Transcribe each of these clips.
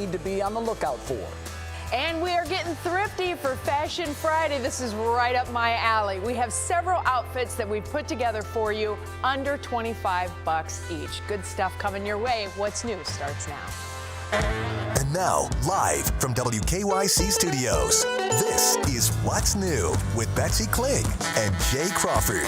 need to be on the lookout for. And we are getting thrifty for Fashion Friday. This is right up my alley. We have several outfits that we've put together for you under 25 bucks each. Good stuff coming your way. What's new starts now. And now, live from WKYC Studios, this is What's New with Betsy Kling and Jay Crawford.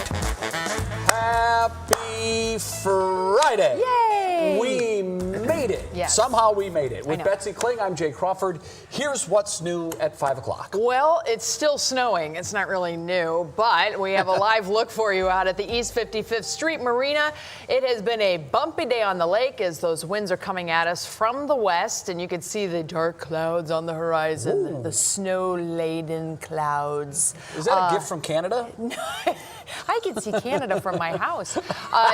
Happy Friday! Yay! We made it. Yes. Somehow we made it. With Betsy Kling, I'm Jay Crawford. Here's what's new at 5 o'clock. Well, it's still snowing. It's not really new, but we have a live look for you out at the East 55th Street Marina. It has been a bumpy day on the lake as those winds are coming at us from the west, and you can see the dark clouds on the horizon, the snow-laden clouds. Is that a gift from Canada? I can see Canada from my house.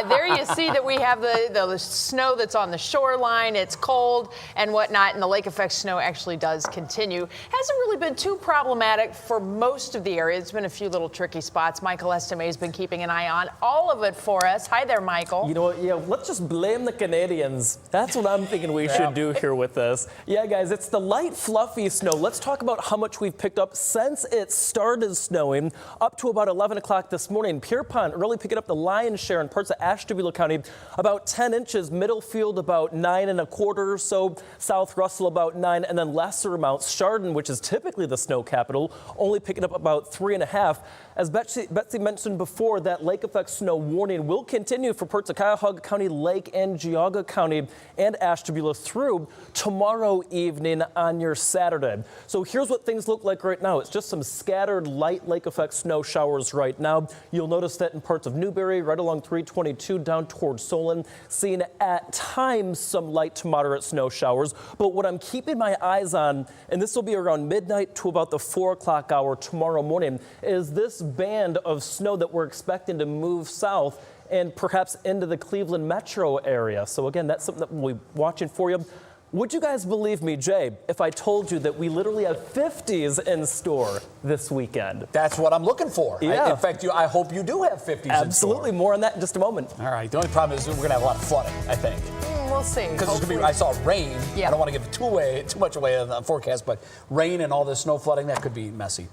There you see that we have the snow that's on the shoreline. It's cold and whatnot, and the lake effect snow actually does continue. Hasn't really been too problematic for most of the area. It's been a few little tricky spots. Michael Estime has been keeping an eye on all of it for us. Hi there, Michael. You know what? Yeah, let's just blame the Canadians. That's what I'm thinking we should do here with this. Yeah, guys, it's the light, fluffy snow. Let's talk about how much we've picked up since it started snowing up to about 11 o'clock this morning. Pierpont really picking up the lion's share in parts of Ashtabula County, about 10 inches, Middlefield about 9 1/4 or so, South Russell about 9, and then lesser amounts. Chardon, which is typically the snow capital, only picking up about 3.5. As Betsy mentioned before, that lake effect snow warning will continue for parts of Cuyahoga County, Lake and Geauga County and Ashtabula through tomorrow evening on your Saturday. So here's what things look like right now. It's just some scattered light lake effect snow showers right now. You'll notice that in parts of Newberry, right along 322 down towards Solon, seeing at times some light to moderate snow showers. But what I'm keeping my eyes on, and this will be around midnight to about the 4 o'clock hour tomorrow morning, is this band of snow that we're expecting to move south and perhaps into the Cleveland metro area. So again, that's something that we'll be watching for you. Would you guys believe me, Jay, if I told you that we literally have 50s in store this weekend? That's what I'm looking for. Yeah. In fact, I hope you do have 50s Absolutely. in store. More on that in just a moment. All right. The only problem is we're going to have a lot of flooding, I think. We'll see. Because I saw rain. Yeah. I don't want to give too much away on the forecast, but rain and all this snow flooding, that could be messy.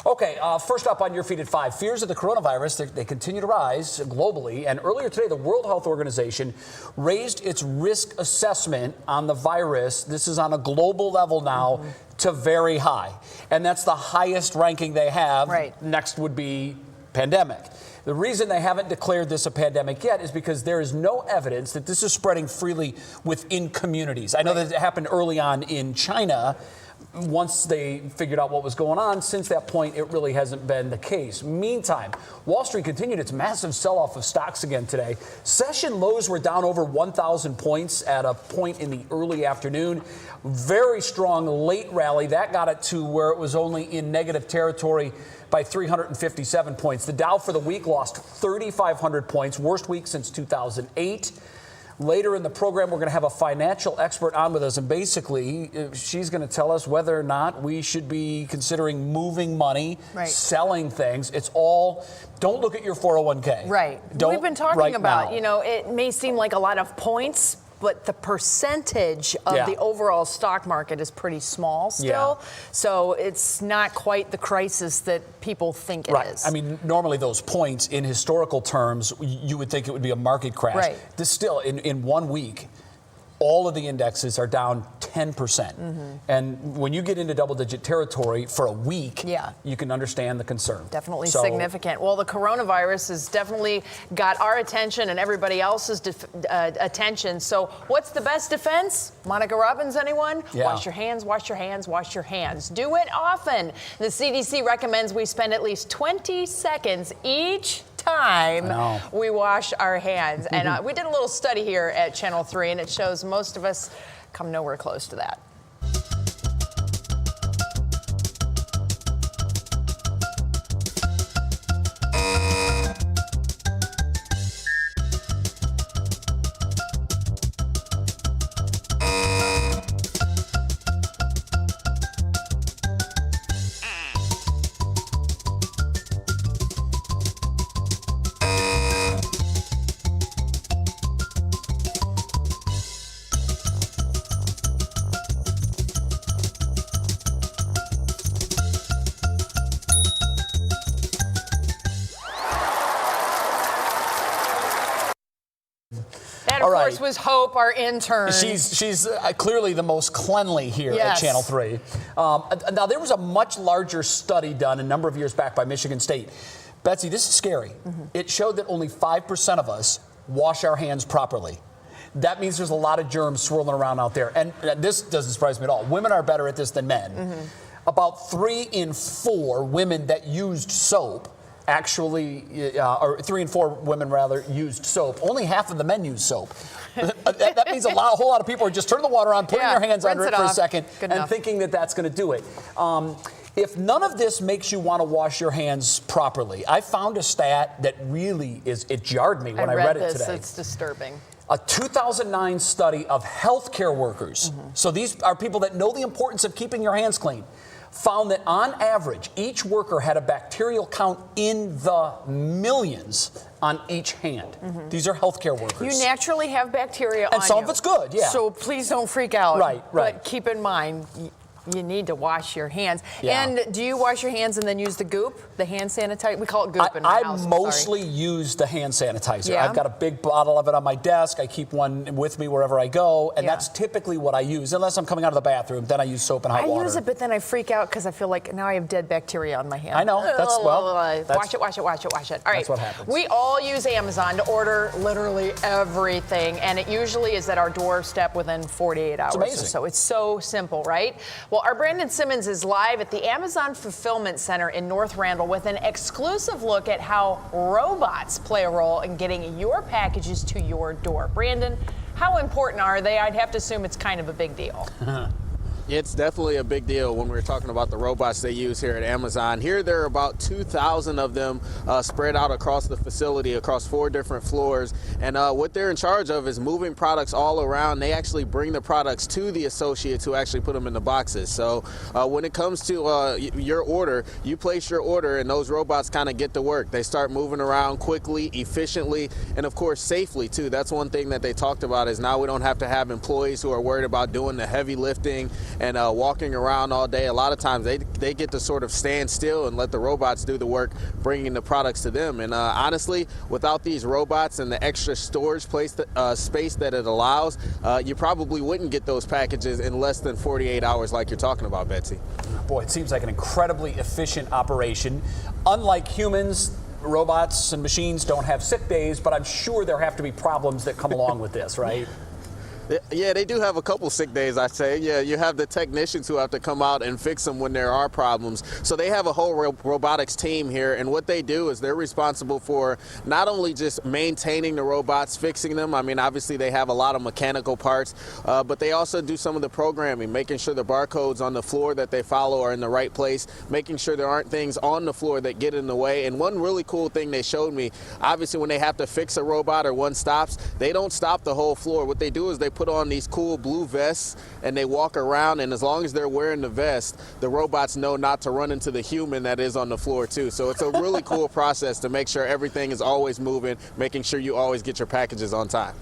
Okay, first up on your feed at 5, fears of the coronavirus, they continue to rise globally. And earlier today, the World Health Organization raised its risk assessment on the virus. This is on a global level now to very high. And that's the highest ranking they have. Right. Next would be pandemic. The reason they haven't declared this a pandemic yet is because there is no evidence that this is spreading freely within communities. I know that it happened early on in China. Once they figured out what was going on, since that point, it really hasn't been the case. Meantime, Wall Street continued its massive sell-off of stocks again today. Session lows were down over 1,000 points at a point in the early afternoon. Very strong late rally. That got it to where it was only in negative territory by 357 points. The Dow for the week lost 3,500 points, worst week since 2008. Later in the program, we're going to have a financial expert on with us, and basically, she's going to tell us whether or not we should be considering moving money, selling things. It's all, don't look at your 401k. Right. We've been talking about, it may seem like a lot of points, but the percentage of the overall stock market is pretty small still. So it's not quite the crisis that people think it is. I mean, normally those points in historical terms, you would think it would be a market crash. Right. This still, in 1 week, all of the indexes are down 10%. And when you get into double-digit territory for a week, you can understand the concern. Definitely significant. Well, the coronavirus has definitely got our attention and everybody else's attention. So what's the best defense? Monica Robbins, anyone? Wash your hands, wash your hands, wash your hands. Do it often. The CDC recommends we spend at least 20 seconds each time we wash our hands. And we did a little study here at Channel 3, and it shows most of us come nowhere close to that. of course, was Hope, our intern. She's clearly the most cleanly here Yes. at Channel 3. Now, there was a much larger study done a number of years back by Michigan State. Betsy, this is scary. It showed that only 5% of us wash our hands properly. That means there's a lot of germs swirling around out there. And this doesn't surprise me at all. Women are better at this than men. About 3 in 4 women that used soap actually, or 3 in 4 women rather, used soap. Only half of the men use soap. that means a whole lot of people are just turning the water on, putting their hands under it for a second, and thinking that that's going to do it. If none of this makes you want to wash your hands properly, I found a stat that really it jarred me when I read it today. It's disturbing. A 2009 study of healthcare workers, so these are people that know the importance of keeping your hands clean, found that on average, each worker had a bacterial count in the millions on each hand. These are healthcare workers. You naturally have bacteria on you. And some of it's good, yeah. So please don't freak out. Right. But keep in mind, you need to wash your hands. Yeah. And do you wash your hands and then use the goop, the hand sanitizer? We call it goop in my house. I mostly use the hand sanitizer. Yeah? I've got a big bottle of it on my desk. I keep one with me wherever I go, and that's typically what I use. Unless I'm coming out of the bathroom, then I use soap and hot water. I use it, but then I freak out because I feel like now I have dead bacteria on my hand. I know. Wash it. All right. That's what happens. We all use Amazon to order literally everything, and it usually is at our doorstep within 48 hours or so. It's so simple, right? Well, our Brandon Simmons is live at the Amazon Fulfillment Center in North Randall with an exclusive look at how robots play a role in getting your packages to your door. Brandon, how important are they? I'd have to assume it's kind of a big deal. It's definitely a big deal when we're talking about the robots they use here at Amazon. Here there are about 2,000 of them spread out across the facility, across 4 different floors. And what they're in charge of is moving products all around. They actually bring the products to the associates who actually put them in the boxes. So when it comes to your order, you place your order and those robots kind of get to work. They start moving around quickly, efficiently, and of course safely too. That's one thing that they talked about is now we don't have to have employees who are worried about doing the heavy lifting and walking around all day. A lot of times they get to sort of stand still and let the robots do the work, bringing the products to them. And honestly, without these robots and the extra storage space that it allows, you probably wouldn't get those packages in less than 48 hours like you're talking about, Betsy. Boy, it seems like an incredibly efficient operation. Unlike humans, robots and machines don't have sick days, but I'm sure there have to be problems that come along with this, right? Yeah, they do have a couple sick days, I'd say. Yeah, you have the technicians who have to come out and fix them when there are problems. So they have a whole robotics team here, and what they do is they're responsible for not only just maintaining the robots, fixing them. I mean, obviously they have a lot of mechanical parts, but they also do some of the programming, making sure the barcodes on the floor that they follow are in the right place, making sure there aren't things on the floor that get in the way. And one really cool thing they showed me, obviously when they have to fix a robot or one stops, they don't stop the whole floor. What they do is they put on these cool blue vests and they walk around, and as long as they're wearing the vest, the robots know not to run into the human that is on the floor too. So it's a really cool process to make sure everything is always moving, making sure you always get your packages on time.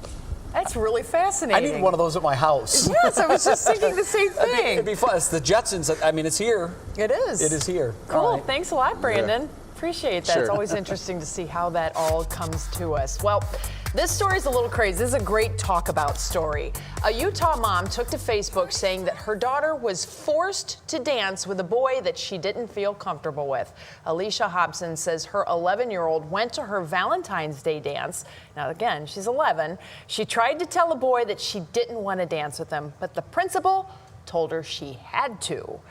That's really fascinating. I need one of those at my house. Yes, I was just thinking the same thing. It'd be fun. It's the Jetsons. I mean, it's here. It is. It is here. Cool. All right. Thanks a lot, Brandon. Appreciate that. Sure. It's always interesting to see how that all comes to us. Well, this story is a little crazy. This is a great talk about story. A Utah mom took to Facebook saying that her daughter was forced to dance with a boy that she didn't feel comfortable with. Alicia Hobson says her 11-year-old went to her Valentine's Day dance. Now, again, she's 11. She tried to tell a boy that she didn't want to dance with him, but the principal told her she had to.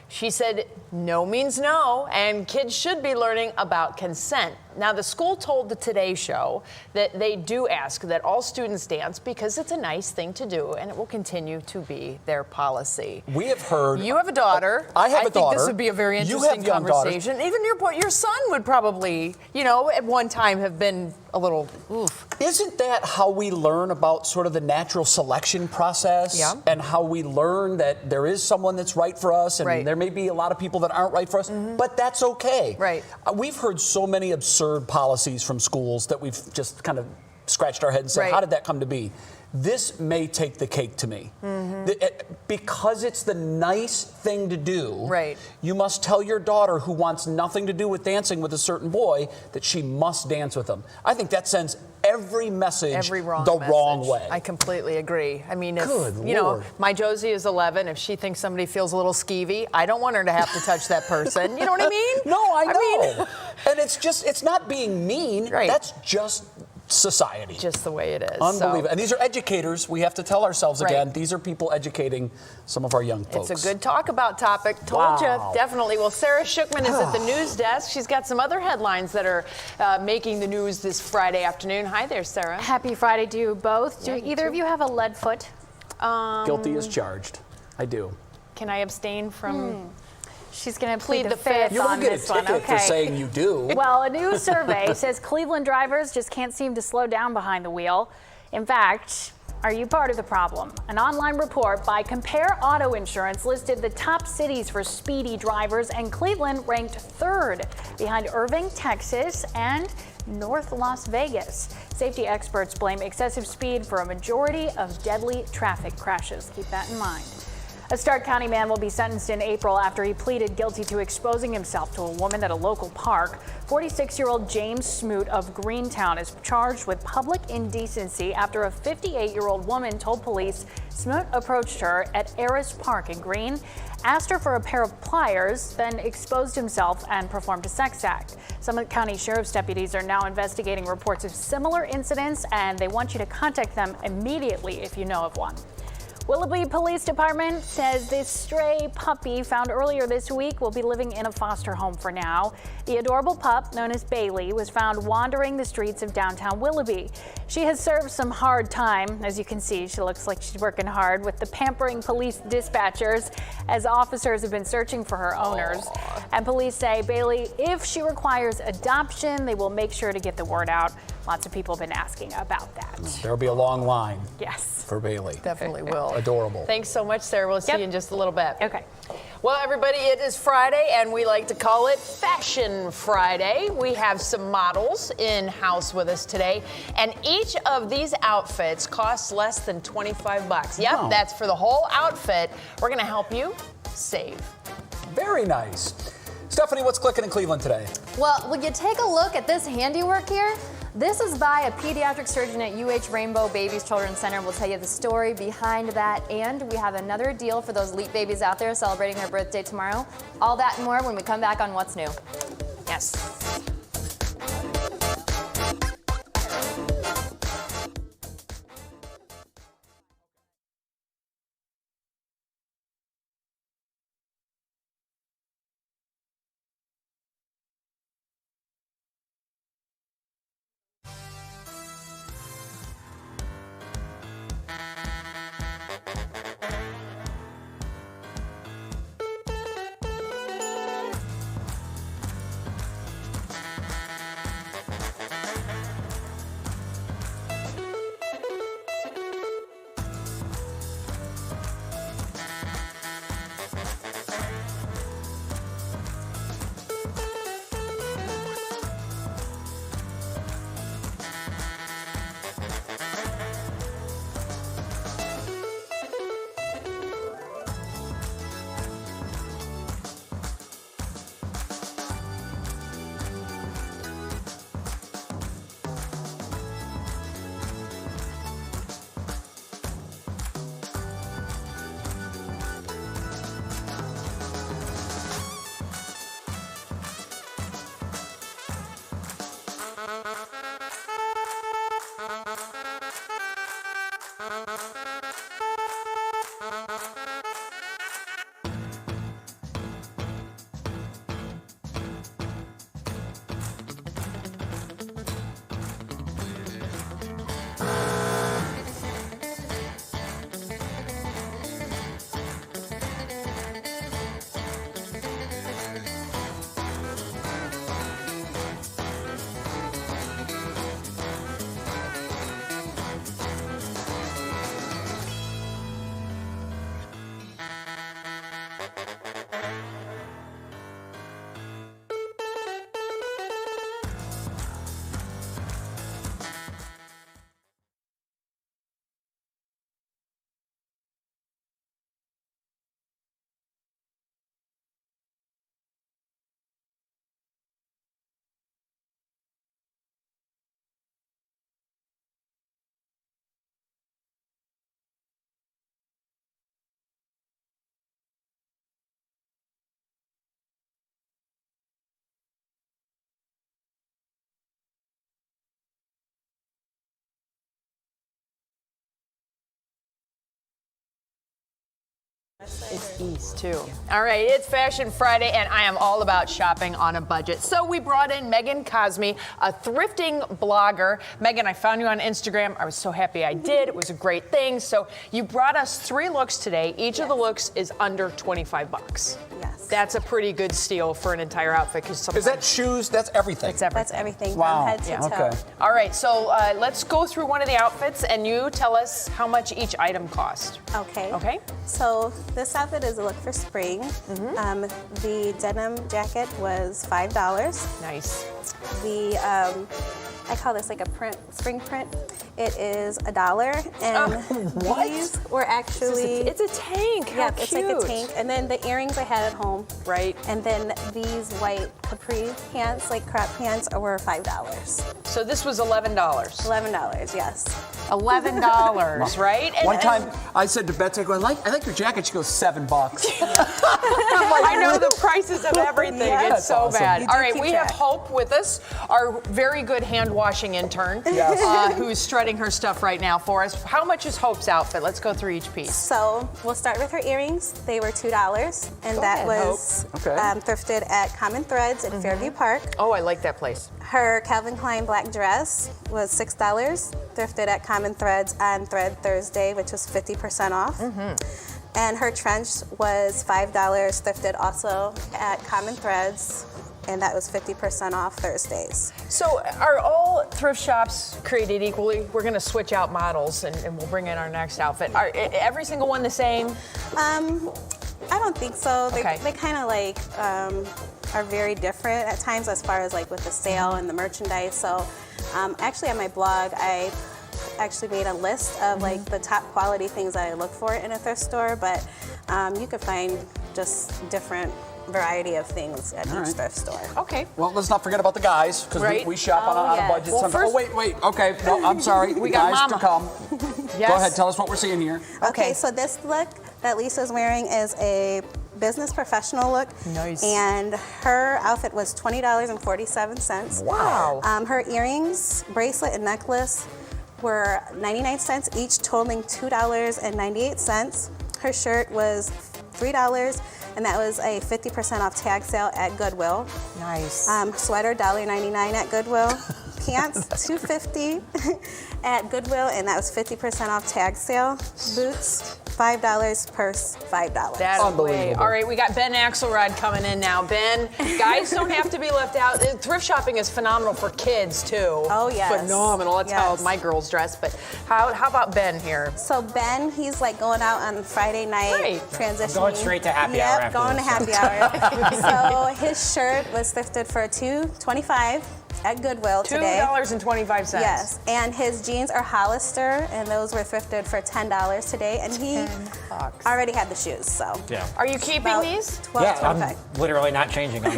She said no means no, and kids should be learning about consent. Now, the school told the Today Show that they do ask that all students dance because it's a nice thing to do, and it will continue to be their policy. We have heard. You have a daughter. I have a daughter. I think this would be a very interesting conversation. Even your son would probably, at one time have been a little oof. Isn't that how we learn about sort of the natural selection process? Yeah. And how we learn that there is someone that's right for us, and there may be a lot of people that aren't right for us, but that's okay. Right. We've heard so many absurd policies from schools that we've just kind of scratched our head and said, how did that come to be? This may take the cake to me. Because it's the nice thing to do, you must tell your daughter who wants nothing to do with dancing with a certain boy that she must dance with him. I think that sends every message Every wrong the message. wrong way. I completely agree. I mean, if, Good you know, Lord. my Josie is 11. If she thinks somebody feels a little skeevy, I don't want her to have to touch that person. You know what I mean? No, I know. mean, and it's not being mean. Right. That's just society. just the way it is. Unbelievable. So, And these are educators. We have to tell ourselves Right. again, these are people educating some of our young folks. it's a good talk about topic. Told Wow. you, definitely. Well, Sarah Shookman is at the news desk. She's got some other headlines that are making the news this Friday afternoon. Hi there, Sarah. Happy Friday to you both. Do Yeah, you either too. of you have a lead foot? Guilty as charged. I do. Can I abstain from? She's going to Plead plead the the fifth You won't on get a this one. ticket for saying you do. Well, a new survey says Cleveland drivers just can't seem to slow down behind the wheel. In fact, are you part of the problem? An online report by Compare Auto Insurance listed the top cities for speedy drivers, and Cleveland ranked third behind Irving, Texas, and North Las Vegas. Safety experts blame excessive speed for a majority of deadly traffic crashes. Keep that in mind. A Stark County man will be sentenced in April after he pleaded guilty to exposing himself to a woman at a local park. 46-year-old James Smoot of Greentown is charged with public indecency after a 58-year-old woman told police Smoot approached her at Eris Park in Green, asked her for a pair of pliers, then exposed himself and performed a sex act. Summit County Sheriff's deputies are now investigating reports of similar incidents, and they want you to contact them immediately if you know of one. Willoughby Police Department says this stray puppy found earlier this week will be living in a foster home for now. The adorable pup, known as Bailey, was found wandering the streets of downtown Willoughby. She has served some hard time. As you can see, she looks like she's working hard with the pampering police dispatchers as officers have been searching for her owners. And police say Bailey, if she requires adoption, they will make sure to get the word out. Lots of people have been asking about that. There'll be a long line Yes. for Bailey. Definitely will. Adorable. Thanks so much, Sarah. We'll see Yep. you in just a little bit. Okay. Well, everybody, it is Friday, and we like to call it Fashion Friday. We have some models in house with us today, and each of these outfits costs less than $25. Yep, Wow. that's for the whole outfit. We're going to help you save. Very nice. Stephanie, what's clicking in Cleveland today? Well, will you take a look at this handiwork here? This is by a pediatric surgeon at UH Rainbow Babies Children's Center. We'll tell you the story behind that, and we have another deal for those LEAP babies out there celebrating their birthday tomorrow. All that and more when we come back on What's New. Yes. It's East, too. All right, it's Fashion Friday, and I am all about shopping on a budget. So we brought in Megan Cosme, a thrifting blogger. Megan, I found you on Instagram. I was so happy I did. It was a great thing. So you brought us 3 looks today. Each of the looks is under 25 bucks. Yes. That's a pretty good steal for an entire outfit. Is that shoes? That's everything. It's everything. That's everything Wow. from head to toe. Okay. All right, so let's go through one of the outfits, and you tell us how much each item cost. Okay. Okay? So this outfit is a look for spring. The denim jacket was $5. Nice. The I call this like a print, spring print. It is $1, and these were actually. It's a tank. How Yeah, cute. it's like a tank. And then the earrings I had at home. Right. And then these white capri pants, like crop pants, were $5. So this was $11. $11, yes. $11, right? And, One time I said to Betsy, I think your jacket should go $7. I know the prices of everything. Yeah. It's so Awesome. bad. You do All right, keep we have track. Hope with us, our very good hand washing intern, who's strutting her stuff right now for us. How much is Hope's outfit? Let's go through each piece. So we'll start with her earrings. They were $2, and Go that ahead, was Hope. Okay. thrifted at Common Threads in Fairview Park. Oh, I like that place. Her Calvin Klein black dress was $6, thrifted at Common Threads on Thread Thursday, which was 50% off. And her trench was $5, thrifted also at Common Threads, and that was 50% off Thursdays. So are all thrift shops created equally? We're going to switch out models, and we'll bring in our next outfit. Are every single one the same? I don't think so. Okay. They kind of like are very different at times as far as like with the sale and the merchandise. So actually on my blog, I actually made a list of like the top quality things that I look for in a thrift store, but you could find just different variety of things at each thrift store. Okay. Well, let's not forget about the guys, because Right. we shop on a yes. budget. Well, sometimes. first- Wait. Okay. No, I'm sorry. We got guys Mama. to come. Yes. Go ahead. Tell us what we're seeing here. Okay, so this look that Lisa's wearing is a business professional look. Nice. And her outfit was $20.47. Wow. Her earrings, bracelet, and necklace were 99 cents each, totaling $2.98. Her shirt was $3, and that was a 50% off tag sale at Goodwill. Nice. Sweater, $1.99 at Goodwill. Pants, $2.50 at Goodwill, and that was 50% off tag sale. Boots, $5, purse, $5. That's Unbelievable. way. All right, we ben Axelrod coming in now. Ben, guys don't have to be left out. Thrift shopping is phenomenal for kids, too. Oh, yes. Phenomenal. That's how Yes. my girls dress. But how about Ben here? So Ben, he's like going out on Friday night, Right. transitioning. Going straight to happy yep, hour after going this, to happy hour. So his shirt was thrifted for $2.25 at Goodwill today. $2.25. Yes, and his jeans are Hollister, and those were thrifted for $10 today, and he already had the shoes, so. Yeah. Are you keeping About these? Yeah, I'm $12.25. literally not changing them.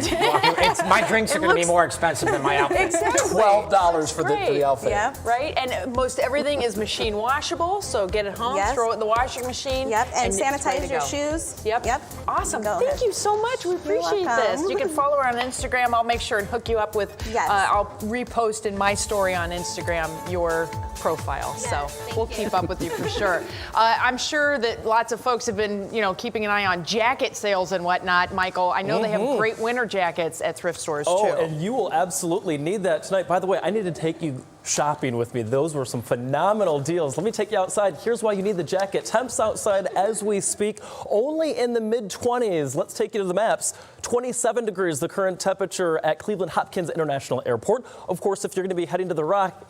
My drinks are going to be more expensive than my outfit. Exactly. $12 for Great. the outfit. Yeah. Right? And most everything is machine washable, so get it home, Yes. throw it in the washing machine. Yep, and it's ready sanitize to your go. shoes. Yep. Yep. Awesome. Go Thank ahead. you so much. We appreciate welcome. this. You can follow her on Instagram. I'll make sure and hook you up with. Yes. I'll repost in my story on Instagram your profile. So we'll keep up with you for sure. I'm sure that lots of folks have been, keeping an eye on jacket sales and whatnot. Michael, I know they have great winter jackets at thrift stores too. Oh, and you will absolutely need that tonight. By the way, I need to take you shopping with me. Those were some phenomenal deals. Let me take you outside. Here's why you need the jacket. Temps outside as we speak, only in the mid-20s. Let's take you to the maps. 27 degrees, the current temperature at Cleveland Hopkins International Airport. Of course, if you're going to be heading to the Rock,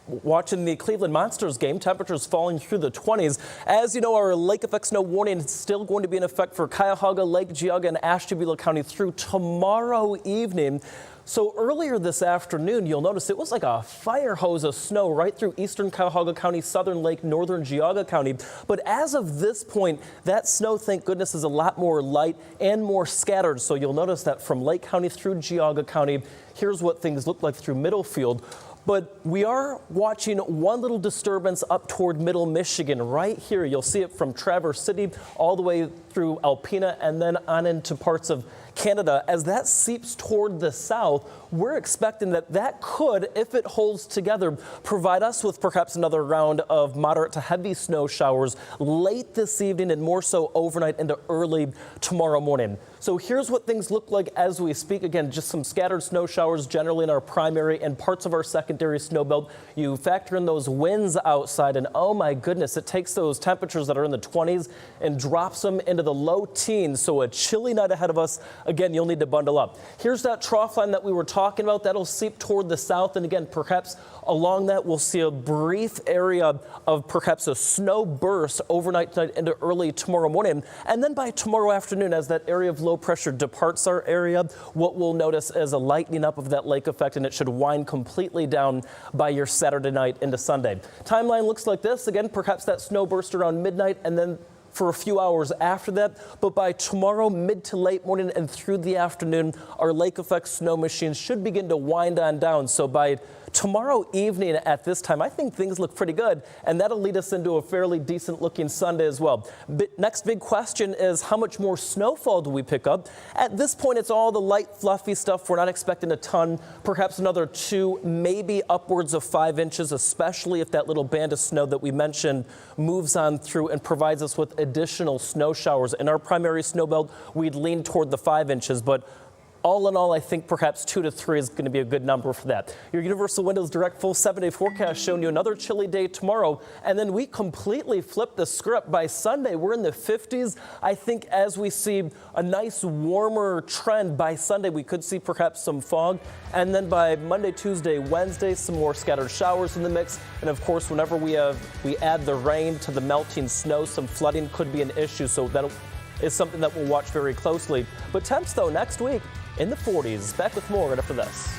watching the Cleveland Monsters game, temperatures falling through the 20s. As you know, our lake effect snow warning is still going to be in effect for Cuyahoga, Lake Geauga, and Ashtabula County through tomorrow evening. So earlier this afternoon, you'll notice it was like a fire hose of snow right through eastern Cuyahoga County, southern Lake, northern Geauga County. But as of this point, that snow, thank goodness, is a lot more light and more scattered. So you'll notice that from Lake County through Geauga County, here's what things look like through Middlefield. But we are watching one little disturbance up toward Middle Michigan right here. You'll see it from Traverse City all the way through Alpena and then on into parts of Canada, as that seeps toward the south, we're expecting that could, if it holds together, provide us with perhaps another round of moderate to heavy snow showers late this evening and more so overnight into early tomorrow morning. So here's what things look like as we speak. Again, just some scattered snow showers generally in our primary and parts of our secondary snow belt. You factor in those winds outside and oh my goodness, it takes those temperatures that are in the 20s and drops them into the low teens. So a chilly night ahead of us. Again, you'll need to bundle up. Here's that trough line that we were talking about. That'll seep toward the south. And again, perhaps along that, we'll see a brief area of perhaps a snow burst overnight tonight into early tomorrow morning. And then by tomorrow afternoon, as that area of low pressure departs our area, what we'll notice is a lightening up of that lake effect, and it should wind completely down by your Saturday night into Sunday. Timeline looks like this. Again, perhaps that snow burst around midnight and then for a few hours after that, but by tomorrow mid to late morning and through the afternoon, our lake effect snow machines should begin to wind on down. So by tomorrow evening at this time, I think things look pretty good, and that'll lead us into a fairly decent looking Sunday as well. Next big question is, how much more snowfall do we pick up? At this point, it's all the light, fluffy stuff. We're not expecting a ton, perhaps another 2, maybe upwards of 5 inches, especially if that little band of snow that we mentioned moves on through and provides us with additional snow showers. In our primary snow belt, we'd lean toward the 5 inches, but all in all, I think perhaps 2 to 3 is going to be a good number for that. Your Universal Windows Direct full 7-day forecast showing you another chilly day tomorrow. And then we completely flip the script. By Sunday, we're in the 50s. I think as we see a nice warmer trend by Sunday, we could see perhaps some fog. And then by Monday, Tuesday, Wednesday, some more scattered showers in the mix. And of course, whenever we add the rain to the melting snow, some flooding could be an issue. So that is something that we'll watch very closely. But temps, though, next week, in the 40s. Back with more right after this.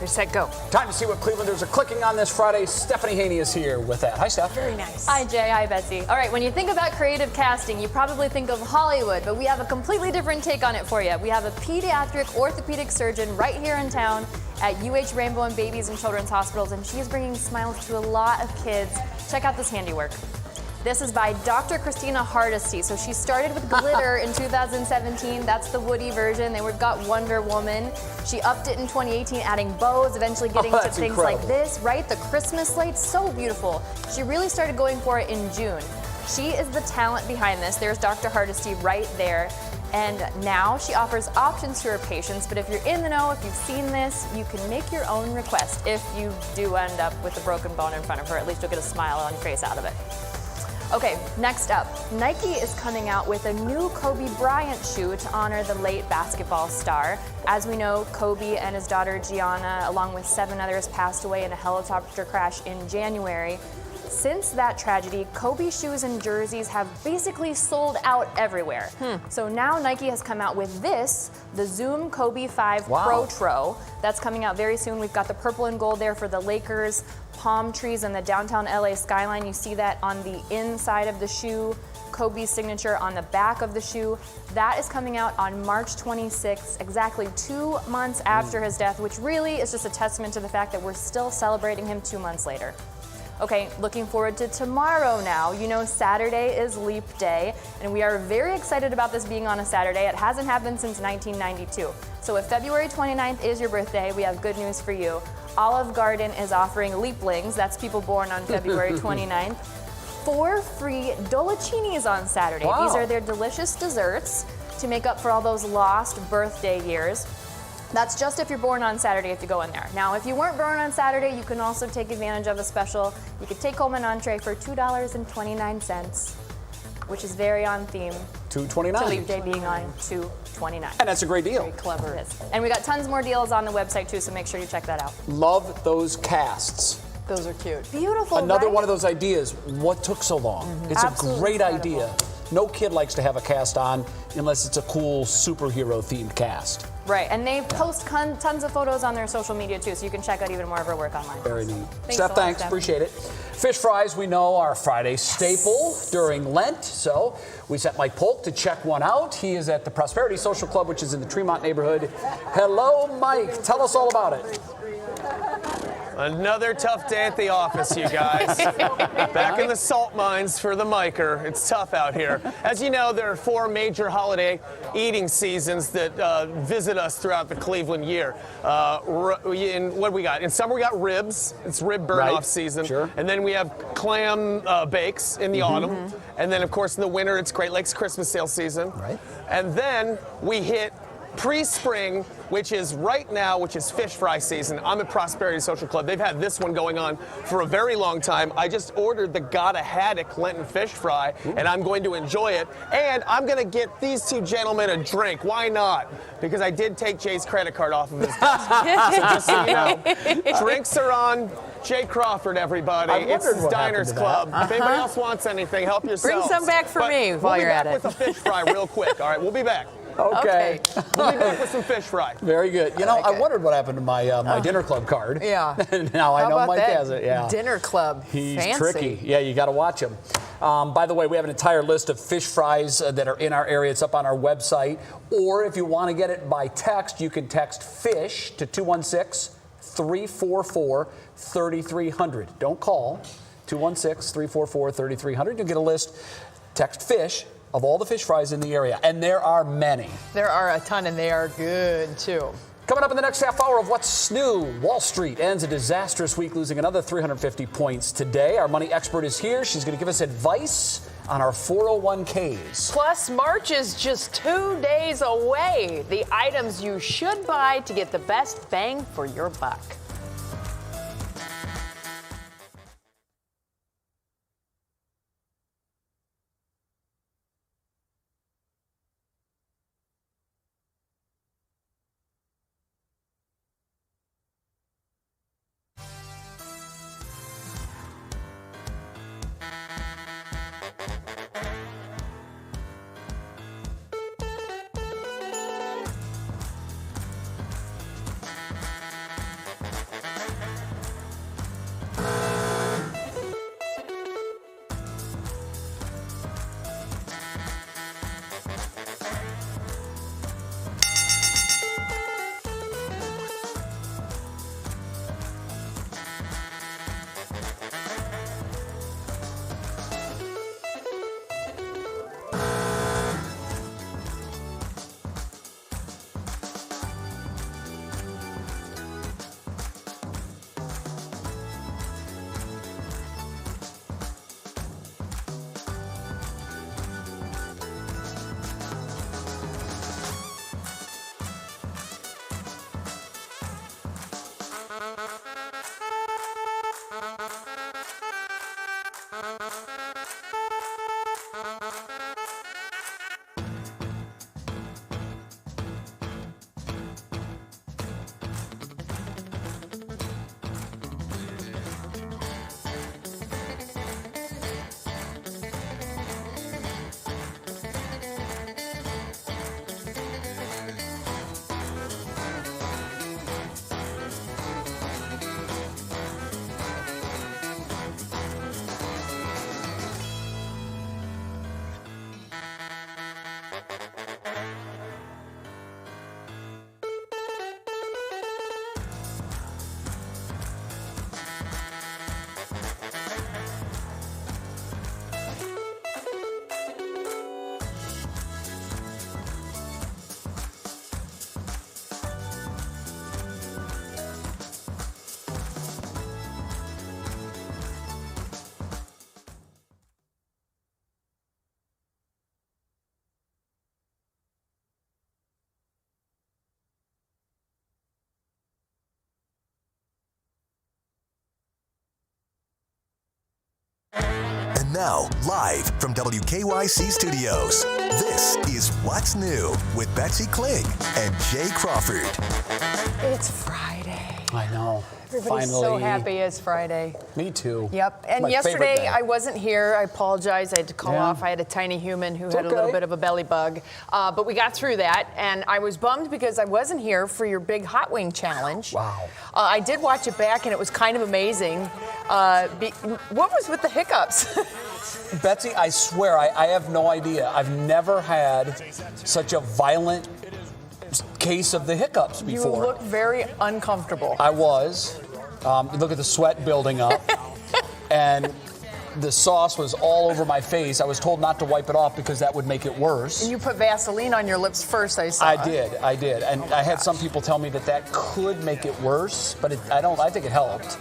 Ready, set, go. Time to see what Clevelanders are clicking on this Friday. Stephanie Haney is here with that. Hi, Steph. Very nice. Hi, Jay. Hi, Betsy. All right, when you think about creative casting, you probably think of Hollywood, but we have a completely different take on it for you. We have a pediatric orthopedic surgeon right here in town at UH Rainbow and Babies and Children's Hospitals, and she is bringing smiles to a lot of kids. Check out this handiwork. This is by Dr. Christina Hardesty. So she started with glitter in 2017. That's the Woody version. They got Wonder Woman. She upped it in 2018, adding bows, eventually getting to things incredible. like this, right? The Christmas lights, so beautiful. She really started going for it in June. She is the talent behind this. There's Dr. Hardesty right there. And now she offers options to her patients, but if you're in the know, if you've seen this, you can make your own request if you do end up with a broken bone in front of her. At least you'll get a smile on your face out of it. Okay, next up, Nike is coming out with a new Kobe Bryant shoe to honor the late basketball star. As we know, Kobe and his daughter Gianna, along with 7 others, passed away in a helicopter crash in January. Since that tragedy, Kobe shoes and jerseys have basically sold out everywhere. So now Nike has come out with this, the Zoom Kobe 5 Pro Tro. That's coming out very soon. We've got the purple and gold there for the Lakers, palm trees and the downtown LA skyline. You see that on the inside of the shoe, Kobe's signature on the back of the shoe. That is coming out on March 26th, exactly 2 months after his death, which really is just a testament to the fact that we're still celebrating him 2 months later. Okay, looking forward to tomorrow now. You know, Saturday is Leap Day, and we are very excited about this being on a Saturday. It hasn't happened since 1992. So if February 29th is your birthday, we have good news for you. Olive Garden is offering Leaplings, that's people born on February 29th, 4 free Dolcinis on Saturday. Wow. These are their delicious desserts to make up for all those lost birthday years. That's just if you're born on Saturday if you go in there. Now, if you weren't born on Saturday, you can also take advantage of a special. You could take home an entree for $2.29, which is very on theme. $2.29. To Leap Day being on $2.29. And that's a great deal. Very clever. It is. And we got tons more deals on the website too, so make sure you check that out. Love those casts. Those are cute. Beautiful, Another right? one of those ideas. What took so long? It's Absolutely a great incredible. idea. No kid likes to have a cast on unless it's a cool superhero themed cast. Right, and they post tons of photos on their social media too, so you can check out even more of her work online. Very neat. Thanks Steph, a lot, thanks. Steph. Appreciate it. Fish fries, we know, are Friday staple during Lent. So we sent Mike Polk to check one out. He is at the Prosperity Social Club, which is in the Tremont neighborhood. Hello, Mike. Tell us all about it. Another tough day at the office, you guys. Back in the salt mines for the miker. It's tough out here. As you know, there are 4 major holiday eating seasons that visit us throughout the Cleveland year. What do we got? In summer, we got ribs. It's rib burn-off season. Sure. And then we have clam bakes in the autumn. And then, of course, in the winter, it's Great Lakes Christmas sale season. Right. And then we hit pre-spring, which is right now, which is fish fry season. I'm at Prosperity Social Club. They've had this one going on for a very long time. I just ordered the Gotta Haddock Lenten fish fry, and I'm going to enjoy it. And I'm going to get these 2 gentlemen a drink. Why not? Because I did take Jay's credit card off of his desk. So just so you know, drinks are on. Jay Crawford, everybody. It's his Diners Club. If anybody else wants anything, help yourselves. Bring some back for me while you're at it. We'll be back with a fish fry real quick. All right, we'll be back. Okay. We'll be back with some fish fry. Very good. You know, I wondered what happened to my my dinner club card. Yeah. Now I How know about Mike that has it. Yeah. dinner club? He's Fancy. tricky. Yeah, you got to watch him. By the way, we have an entire list of fish fries that are in our area. It's up on our website. Or if you want to get it by text, you can text FISH to 216-344-3300. Don't call. 216-344-3300. You'll get a list. Text FISH of all the fish fries in the area. And there are many. There are a ton, and they are good too. Coming up in the next half hour of What's New, Wall Street ends a disastrous week, losing another 350 points today. Our money expert is here. She's going to give us advice on our 401ks. Plus, March is just 2 days away. The items you should buy to get the best bang for your buck. And now, live from WKYC Studios, this is What's New with Betsy Kling and Jay Crawford. It's Friday. I know. Everybody's Finally. so happy it's Friday. Me too. Yep. And My yesterday favorite day. I wasn't here. I apologize. I had to call Yeah. off. I had a tiny human who had a okay. little bit of a belly bug. But we got through that. And I was bummed because I wasn't here for your big hot wing challenge. Wow. I did watch it back and it was kind of amazing. What was with the hiccups? Betsy, I swear, I have no idea. I've never had such a violent case of the hiccups You before. look very uncomfortable. I was. Look at the sweat building up. And the sauce was all over my face. I was told not to wipe it off because that would make it worse. And you put Vaseline on your lips first, I saw. I did. And I had some people tell me that could make it worse, but I think it helped.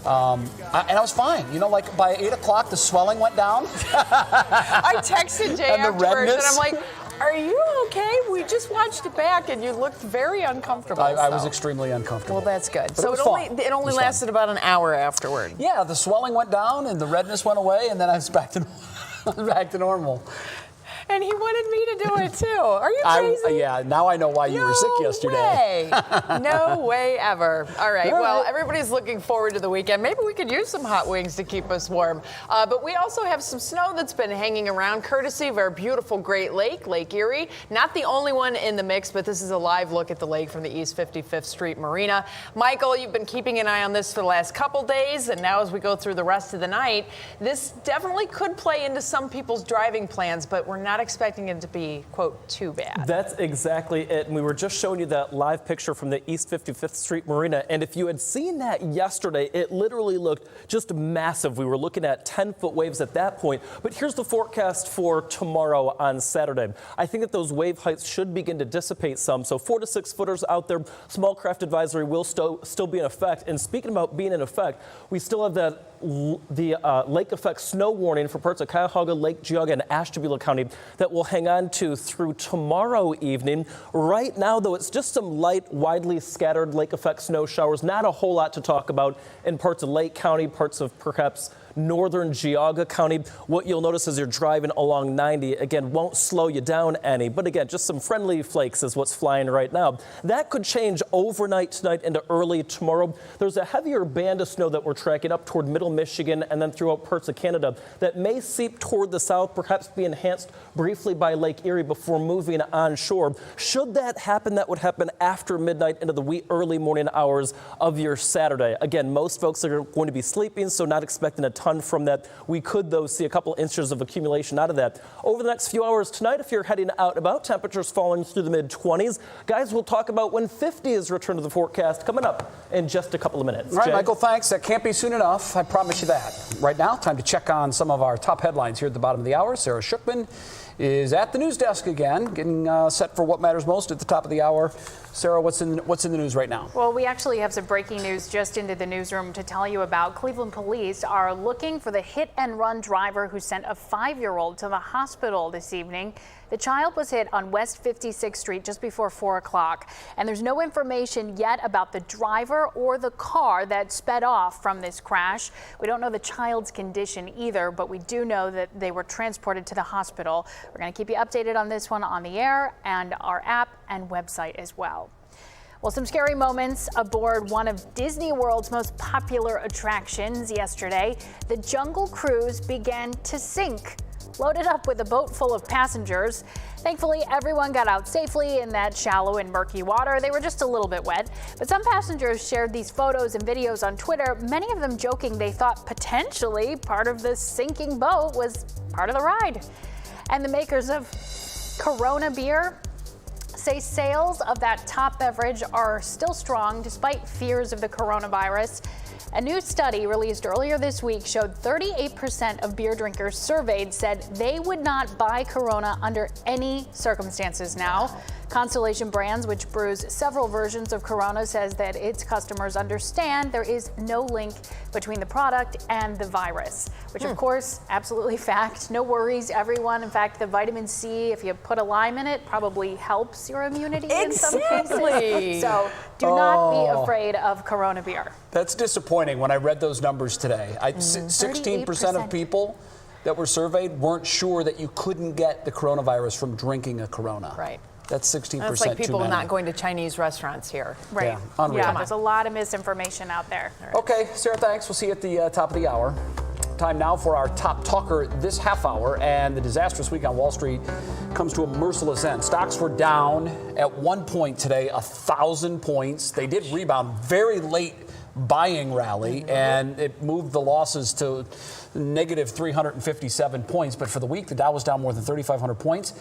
And I was fine. You know, like by 8 o'clock, the swelling went down. I texted Jay And the afterwards, and redness. I'm like, are you okay? We just watched it back, and you looked very uncomfortable. I was extremely uncomfortable. Well, that's good. But So it was it fun. only It was lasted about an hour afterward. Yeah, the swelling went down and the redness went away, and then I was back to normal. And he wanted me to do it too. Are you crazy? Yeah, now I know why you were sick yesterday. No way ever. All right. All Well, right. everybody's looking forward to the weekend. Maybe we could use some hot wings to keep us warm. But we also have some snow that's been hanging around, courtesy of our beautiful Great Lake, Lake Erie. Not the only one in the mix, but this is a live look at the lake from the East 55th Street Marina. Michael, you've been keeping an eye on this for the last couple days, and now as we go through the rest of the night, this definitely could play into some people's driving plans, but we're not expecting it to be, quote, too bad. That's exactly it. And we were just showing you that live picture from the East 55th Street Marina. And if you had seen that yesterday, it literally looked just massive. We were looking at 10-foot waves at that point. But here's the forecast for tomorrow on Saturday. I think that those wave heights should begin to dissipate some. So 4 to 6 footers out there. Small craft advisory will still be in effect. And speaking about being in effect, we still have the lake effect snow warning for parts of Cuyahoga, Lake Geauga, and Ashtabula County that will hang on to through tomorrow evening. Right now, though, it's just some light, widely scattered lake effect snow showers. Not a whole lot to talk about in parts of Lake County, parts of perhaps northern Geauga County. What you'll notice as you're driving along 90, again, won't slow you down any, but again, just some friendly flakes is what's flying right now. That could change overnight tonight into early tomorrow. There's a heavier band of snow that we're tracking up toward middle Michigan and then throughout parts of Canada that may seep toward the south, perhaps be enhanced briefly by Lake Erie before moving onshore. Should that happen, that would happen after midnight into the wee early morning hours of your Saturday. Again, most folks are going to be sleeping, so not expecting a ton from that. We could, though, see a couple inches of accumulation out of that. Over the next few hours tonight, if you're heading out about, temperatures falling through the mid-20s. Guys, we'll talk about when 50 is returned to the forecast coming up in just a couple of minutes. All right, Jay? Michael, thanks. That can't be soon enough. I promise you that. Right now, time to check on some of our top headlines here at the bottom of the hour. Sarah Shookman is at the news desk again, getting set for what matters most at the top of the hour. Sarah, what's in the news right now? Well, we actually have some breaking news just into the newsroom to tell you about. Cleveland police are looking for the hit-and-run driver who sent a 5-year-old to the hospital this evening. The child was hit on West 56th Street just before 4 o'clock, and there's no information yet about the driver or the car that sped off from this crash. We don't know the child's condition either, but we do know that they were transported to the hospital. We're going to keep you updated on this one on the air and our app and website as well. Well, some scary moments aboard one of Disney World's most popular attractions yesterday. The Jungle Cruise began to sink, loaded up with a boat full of passengers. Thankfully, everyone got out safely in that shallow and murky water. They were just a little bit wet, but some passengers shared these photos and videos on Twitter, many of them joking they thought potentially part of the sinking boat was part of the ride. And the makers of Corona beer say sales of that top beverage are still strong despite fears of the coronavirus. A new study released earlier this week showed 38% of beer drinkers surveyed said they would not buy Corona under any circumstances now. Constellation Brands, which brews several versions of Corona, says that its customers understand there is no link between the product and the virus, which of course, absolutely fact. No worries, everyone. In fact, the vitamin C, if you put a lime in it, probably helps your immunity in some cases. So do not be afraid of Corona beer. That's disappointing. disappointing when I read those numbers today. 16% of people that were surveyed weren't sure that you couldn't get the coronavirus from drinking a Corona. Right. That's 16% That's like people too many. not going to Chinese restaurants here. Right. Yeah, unreal. Yeah, there's a lot of misinformation out there. Okay, Sarah, thanks. We'll see you at the top of the hour. Time now for our top talker this half hour, and the disastrous week on Wall Street comes to a merciless end. Stocks were down at one point today, 1,000 points. They did rebound very late buying rally, and it moved the losses to negative 357 points. But for the week, the Dow was down more than 3,500 points.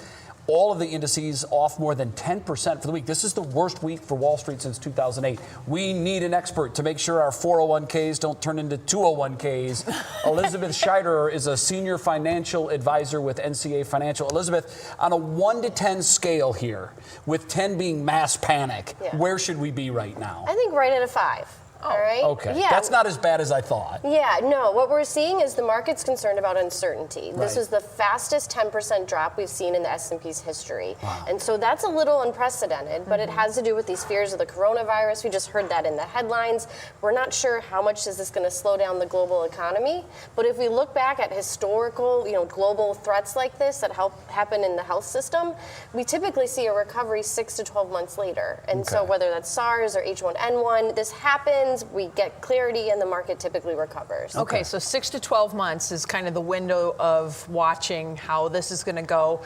All of the indices off more than 10% for the week. This is the worst week for Wall Street since 2008. We need an expert to make sure our 401ks don't turn into 201ks. Elizabeth Scheider is a senior financial advisor with NCA Financial. Elizabeth, on a 1 to 10 scale here, with 10 being mass panic, where should we be right now? I think right at a 5. All right. Okay. Yeah. That's not as bad as I thought. Yeah, no. What we're seeing is the market's concerned about uncertainty. Right. This is the fastest 10% drop we've seen in the S&P's history. Wow. And so that's a little unprecedented, but it has to do with these fears of the coronavirus. We just heard that in the headlines. We're not sure how much is this going to slow down the global economy, but if we look back at historical, global threats like this that happen in the health system, we typically see a recovery 6 to 12 months later. And so whether that's SARS or H1N1, this happens. We get clarity and the market typically recovers. Okay, so 6 to 12 months is kind of the window of watching how this is going to go.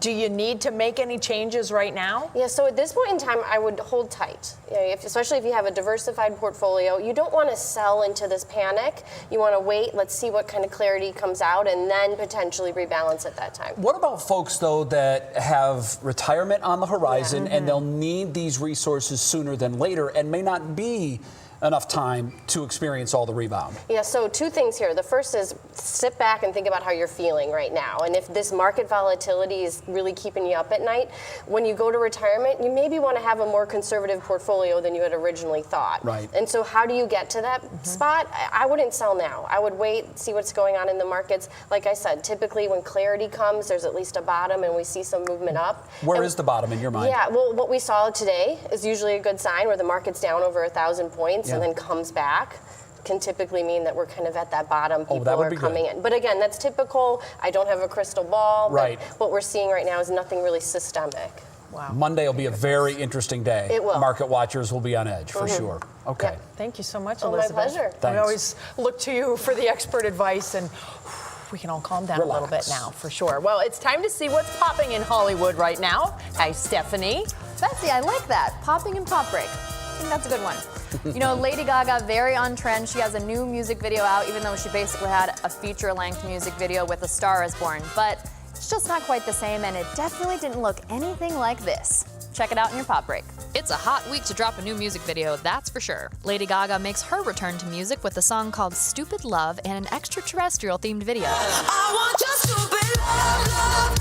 Do you need to make any changes right now? Yeah, so at this point in time, I would hold tight. Especially if you have a diversified portfolio, you don't want to sell into this panic. You want to wait, let's see what kind of clarity comes out, and then potentially rebalance at that time. What about folks, though, that have retirement on the horizon and they'll need these resources sooner than later and may not be enough time to experience all the rebound? Yeah, so 2 things here. The first is sit back and think about how you're feeling right now. And if this market volatility is really keeping you up at night, when you go to retirement, you maybe want to have a more conservative portfolio than you had originally thought. Right. And so how do you get to that spot? I wouldn't sell now. I would wait, see what's going on in the markets. Like I said, typically when clarity comes, there's at least a bottom and we see some movement up. Where is the bottom in your mind? Yeah, well, what we saw today is usually a good sign where the market's down over 1,000 points and then comes back. Can typically mean that we're kind of at that bottom. People are coming in. But again, that's typical. I don't have a crystal ball. Right. But what we're seeing right now is nothing really systemic. Wow. Monday will be a very interesting day. It will. Market watchers will be on edge for sure. Okay. Yep. Thank you so much, Oh, my Elizabeth. pleasure. Thanks. We always look to you for the expert advice, and we can all calm down a little bit now, for sure. Well, it's time to see what's popping in Hollywood right now. Hi, Stephanie. Betsy, I like that. Popping and pop break. I think that's a good one. Lady Gaga, very on trend. She has a new music video out, even though she basically had a feature-length music video with A Star Is Born. But it's just not quite the same, and it definitely didn't look anything like this. Check it out in your pop break. It's a hot week to drop a new music video, that's for sure. Lady Gaga makes her return to music with a song called Stupid Love and an extraterrestrial-themed video. I want your stupid love.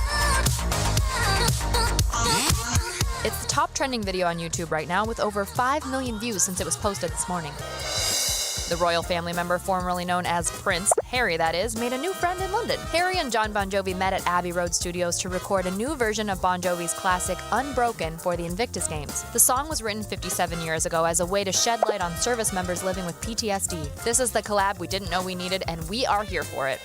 It's the top trending video on YouTube right now with over 5 million views since it was posted this morning. The royal family member formerly known as Prince, Harry that is, made a new friend in London. Harry and John Bon Jovi met at Abbey Road Studios to record a new version of Bon Jovi's classic Unbroken for the Invictus Games. The song was written 57 years ago as a way to shed light on service members living with PTSD. This is the collab we didn't know we needed, and we are here for it.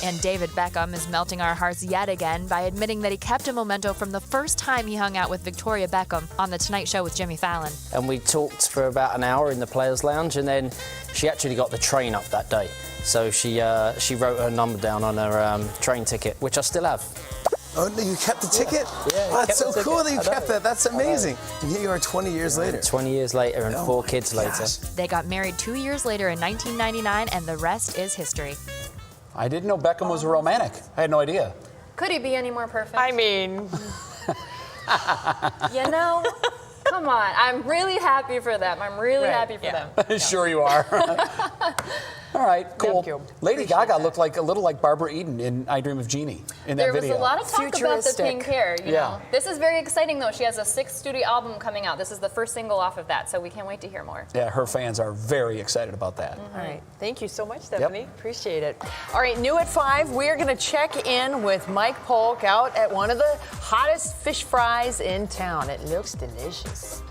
And David Beckham is melting our hearts yet again by admitting that he kept a memento from the first time he hung out with Victoria Beckham on The Tonight Show with Jimmy Fallon. And we talked for about an hour in the Players' Lounge, and then she actually got the train up that day. So she wrote her number down on her train ticket, which I still have. Oh, you kept the ticket? Yeah. Oh, that's so cool that you kept that. That's amazing. And here you are 20 years later. 20 years later and 4 kids later. They got married 2 years later in 1999, and the rest is history. I didn't know Beckham was a romantic. I had no idea. Could he be any more perfect? I mean, come on. I'm really happy for them. I'm really happy for them. Sure you are. All right, cool. Thank you. Lady Gaga looked like a little like Barbara Eden in I Dream of Jeannie in that There video. was a lot of talk about the Futuristic. pink hair, you Yeah. know. This is very exciting, though. She has a 6th studio album coming out. This is the first single off of that, so we can't wait to hear more. Yeah, her fans are very excited about that. all right. Thank you so much, Stephanie. Appreciate it. All right, new at 5, we're going to check in with Mike Polk out at one of the hottest fish fries in town. It looks delicious.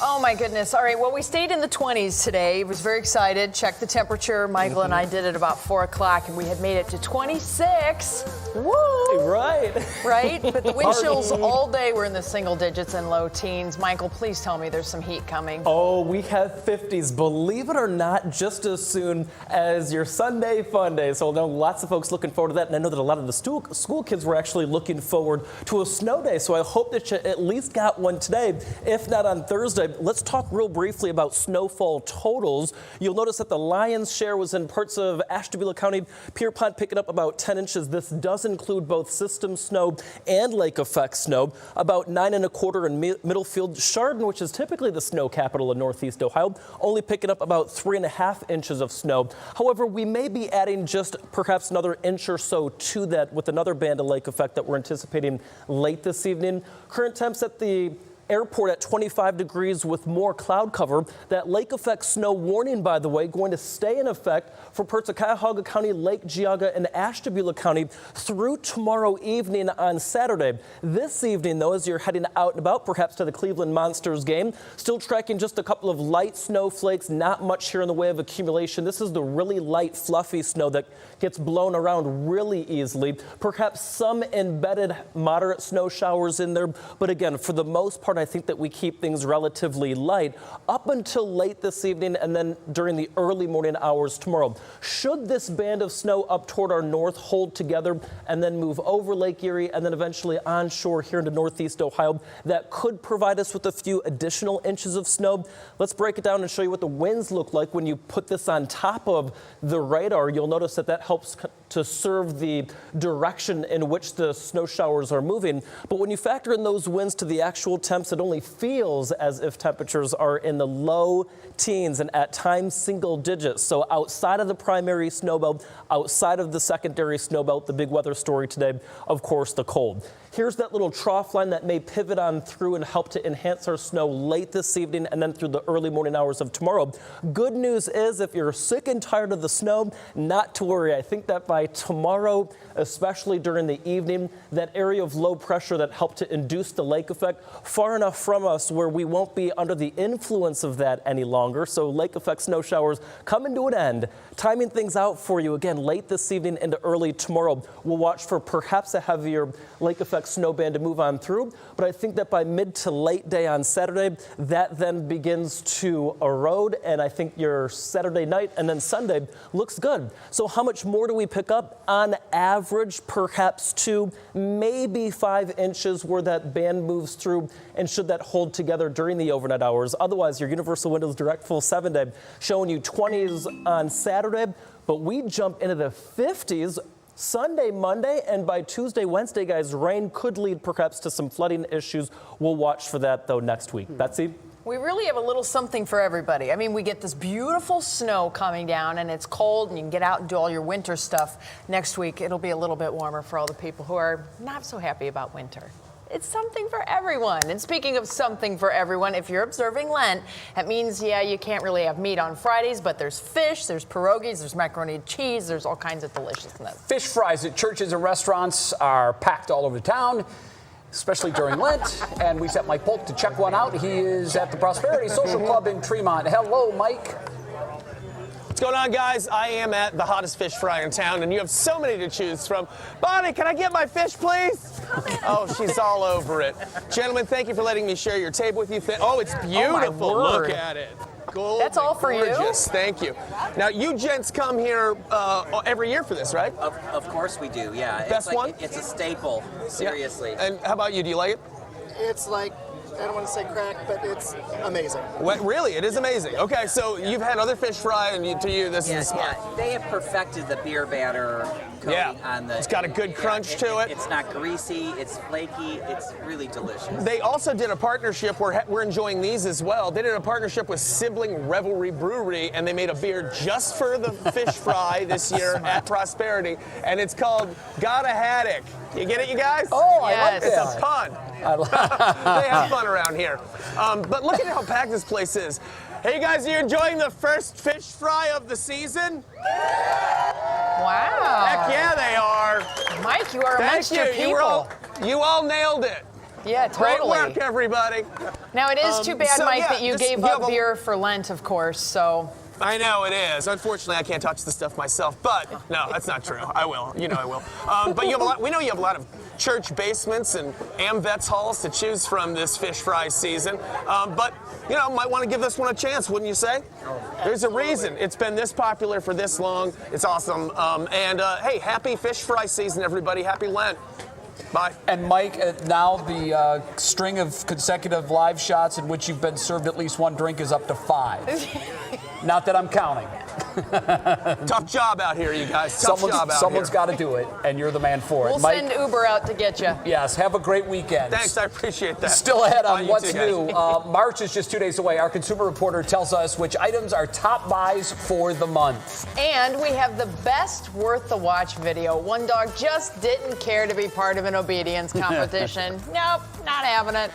Oh my goodness. All right, well, we stayed in the 20s today. Was very excited. Checked the temperature. Michael and I did it about 4 o'clock, and we had made it to 26. Woo! Right. Right? But the wind chills all day were in the single digits and low teens. Michael, please tell me there's some heat coming. Oh, we have 50s, believe it or not, just as soon as your Sunday fun day. So I know lots of folks looking forward to that, and I know that a lot of the school kids were actually looking forward to a snow day. So I hope that you at least got one today, if not on Thursday. Let's talk real briefly about snowfall totals. You'll notice that the lion's share was in parts of Ashtabula County. Pierpont picking up about 10 inches. This does include both system snow and lake effect snow. About 9 1/4 in Middlefield. Chardon, which is typically the snow capital of Northeast Ohio, only picking up about 3.5 inches of snow. However, we may be adding just perhaps another inch or so to that with another band of lake effect that we're anticipating late this evening. Current temps at the airport at 25 degrees with more cloud cover. That lake effect snow warning, by the way, going to stay in effect for parts of Cuyahoga County, Lake Geauga, and Ashtabula County through tomorrow evening on Saturday. This evening, though, as you're heading out and about, perhaps to the Cleveland Monsters game, still tracking just a couple of light snowflakes, not much here in the way of accumulation. This is the really light, fluffy snow that gets blown around really easily. Perhaps some embedded moderate snow showers in there, but again, for the most part, I think that we keep things relatively light up until late this evening and then during the early morning hours tomorrow. Should this band of snow up toward our north hold together and then move over Lake Erie and then eventually onshore here into Northeast Ohio, that could provide us with a few additional inches of snow. Let's break it down and show you what the winds look like when you put this on top of the radar. You'll notice that that helps to serve the direction in which the snow showers are moving. But when you factor in those winds to the actual temps, it only feels as if temperatures are in the low teens and at times single digits. So outside of the primary snow belt, outside of the secondary snow belt, the big weather story today, of course, the cold. Here's that little trough line that may pivot on through and help to enhance our snow late this evening and then through the early morning hours of tomorrow. Good news is if you're sick and tired of the snow, not to worry. I think that by tomorrow, especially during the evening, that area of low pressure that helped to induce the lake effect far enough from us where we won't be under the influence of that any longer. So lake effect snow showers coming to an end. Timing things out for you again late this evening into early tomorrow. We'll watch for perhaps a heavier lake effect snow band to move on through, but I think that by mid to late day on Saturday, that then begins to erode, and I think your Saturday night and then Sunday looks good. So how much more do we pick up? On average, perhaps 2, maybe 5 inches where that band moves through, and should that hold together during the overnight hours. Otherwise, your Universal Windows Direct full 7-day showing you 20s on Saturday, but we jump into the 50s Sunday, Monday, and by Tuesday, Wednesday, guys, rain could lead perhaps to some flooding issues. We'll watch for that, though, next week. Betsy? We really have a little something for everybody. I mean, we get this beautiful snow coming down, and it's cold, and you can get out and do all your winter stuff. Next week, it'll be a little bit warmer for all the people who are not so happy about winter. It's something for everyone. And speaking of something for everyone, if you're observing Lent, that means, yeah, you can't really have meat on Fridays, but there's fish, there's pierogies, there's macaroni and cheese, there's all kinds of deliciousness. Fish fries at churches and restaurants are packed all over town, especially during Lent. And we sent Mike Polk to check one out. He is at the Prosperity Social Club in Tremont. Hello, Mike. What's going on, guys? I am at the hottest fish fry in town, and you have so many to choose from. Bonnie, can I get my fish, please? Oh, she's all over it. Gentlemen, thank you for letting me share your table with you. Oh, it's beautiful. Look at it. Gold. That's all for gorgeous. you? Thank you. Now, you gents come here every year for this, right? Of course we do, yeah. Best one? It's a staple, seriously. Yeah. And how about you? Do you like it? It's like, I don't want to say crack, but it's amazing. What, really? It is amazing. Okay, so you've had other fish fry, and to you, this is the spot. Yeah, they have perfected the beer batter coating on the... It's got a good crunch to it. It's not greasy, it's flaky, it's really delicious. They also did a partnership, we're enjoying these as well. They did a partnership with Sibling Revelry Brewery, and they made a beer just for the fish fry this year at Prosperity, and it's called Gotta Haddock. You get it, you guys? Oh, I like It's that. a pun. They have fun around here. But look at how packed this place is. Hey, you guys, are you enjoying the first fish fry of the season? Wow. Heck yeah, they are. Mike, you are Thank amongst you. your people. You all nailed it. Yeah, totally. Great work, everybody. Now, it is too bad, Mike, that you gave up beer for Lent, of course, so... I know it is. Unfortunately, I can't touch the stuff myself, but no, that's not true. I will. You know I will. But you have a lot. We know you have a lot of church basements and AmVets halls to choose from this fish fry season. But you know, might want to give this one a chance, wouldn't you say? There's a reason it's been this popular for this long. It's awesome. And hey, happy fish fry season, everybody. Happy Lent. Bye. And Mike, now the string of consecutive live shots in which you've been served at least one drink is up to 5. Not that I'm counting. Tough job out here, you guys. Someone's got to do it, and you're the man for it. We'll Mike, send Uber out to get you. Yes, have a great weekend. Thanks, I appreciate that. Still ahead on You What's too, guys. New. March is just 2 days away. Our consumer reporter tells us which items are top buys for the month. And we have the best worth the watch video. One dog just didn't care to be part of an obedience competition. Nope, not having it.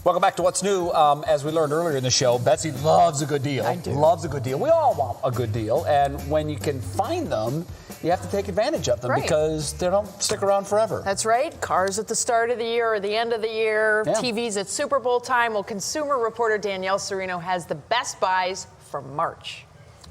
Welcome back to What's New. As we learned earlier in the show, Betsy loves a good deal. I do. Loves a good deal. We all want a good deal. And when you can find them, you have to take advantage of them because they don't stick around forever. That's right. Cars at the start of the year or the end of the year, TVs at Super Bowl time. Well, consumer reporter Danielle Serino has the best buys for March.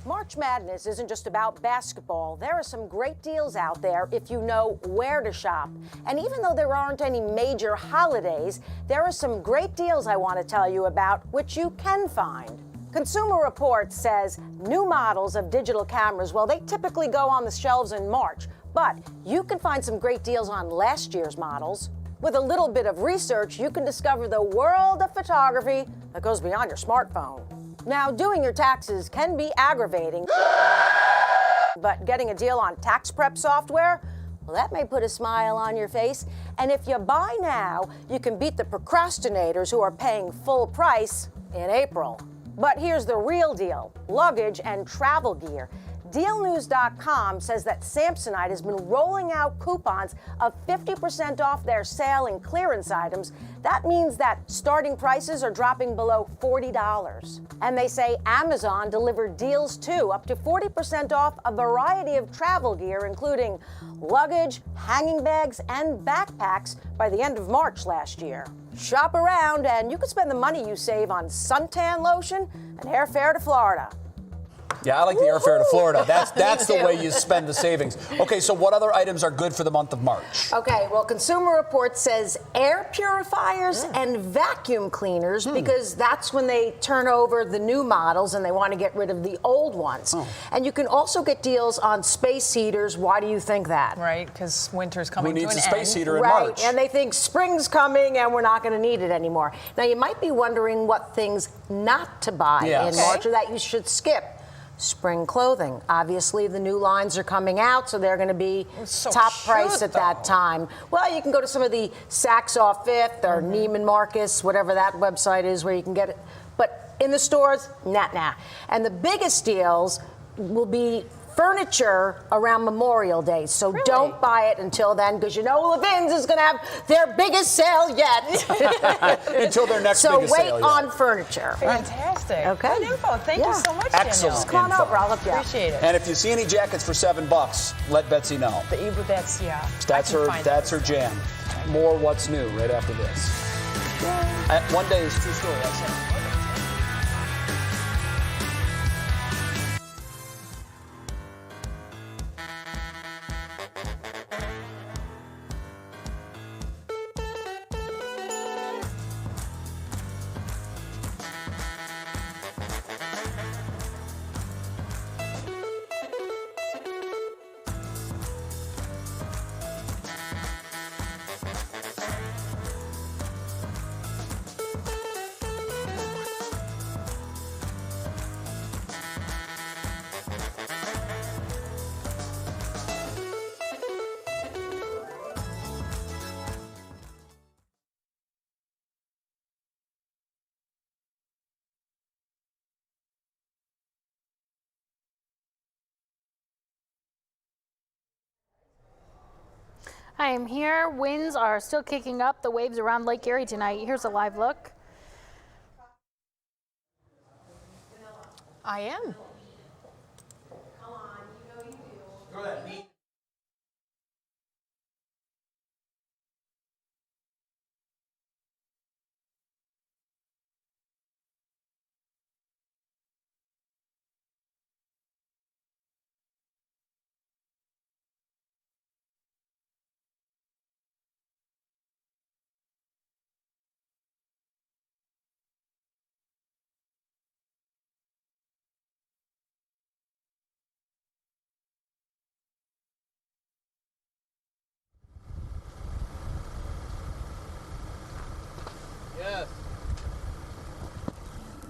March Madness isn't just about basketball. There are some great deals out there if you know where to shop. And even though there aren't any major holidays, there are some great deals I want to tell you about which you can find. Consumer Reports says new models of digital cameras, well, they typically go on the shelves in March, but you can find some great deals on last year's models. With a little bit of research, you can discover the world of photography that goes beyond your smartphone. Now, doing your taxes can be aggravating, but getting a deal on tax prep software, well, that may put a smile on your face. And if you buy now, you can beat the procrastinators who are paying full price in April. But here's the real deal: luggage and travel gear. DealNews.com says that Samsonite has been rolling out coupons of 50% off their sale and clearance items. That means that starting prices are dropping below $40. And they say Amazon delivered deals too, up to 40% off a variety of travel gear, including luggage, hanging bags, and backpacks by the end of March last year. Shop around and you can spend the money you save on suntan lotion and airfare to Florida. Yeah, I like the airfare to Florida. That's the way you spend the savings. Okay, so what other items are good for the month of March? Okay, well, Consumer Reports says air purifiers and vacuum cleaners because that's when they turn over the new models and they want to get rid of the old ones. And you can also get deals on space heaters. Why do you think that? Right, because winter's coming to an end. Who needs a space heater in Right, March? and they think spring's coming and we're not going to need it anymore. Now, you might be wondering what things not to buy in March or that you should skip. Spring clothing. Obviously, the new lines are coming out, so they're going to be top price at that time. Well, you can go to some of the Saks Off Fifth or Neiman Marcus, whatever that website is where you can get it. But in the stores, nah. And the biggest deals will be furniture around Memorial Day. So don't buy it until then, because you know Levin's is going to have their biggest sale yet. Until their next so biggest wait sale. on furniture. Fantastic. Okay. Good info. Thank you so much, Excellent Danielle. Come on over. I'll help you out. Appreciate it. And if you see any jackets for $7, let Betsy know. That's That's her jam. More What's New right after this. One day is true story, I said. I am here. Winds are still kicking up. The waves around Lake Erie tonight. Here's a live look. I am.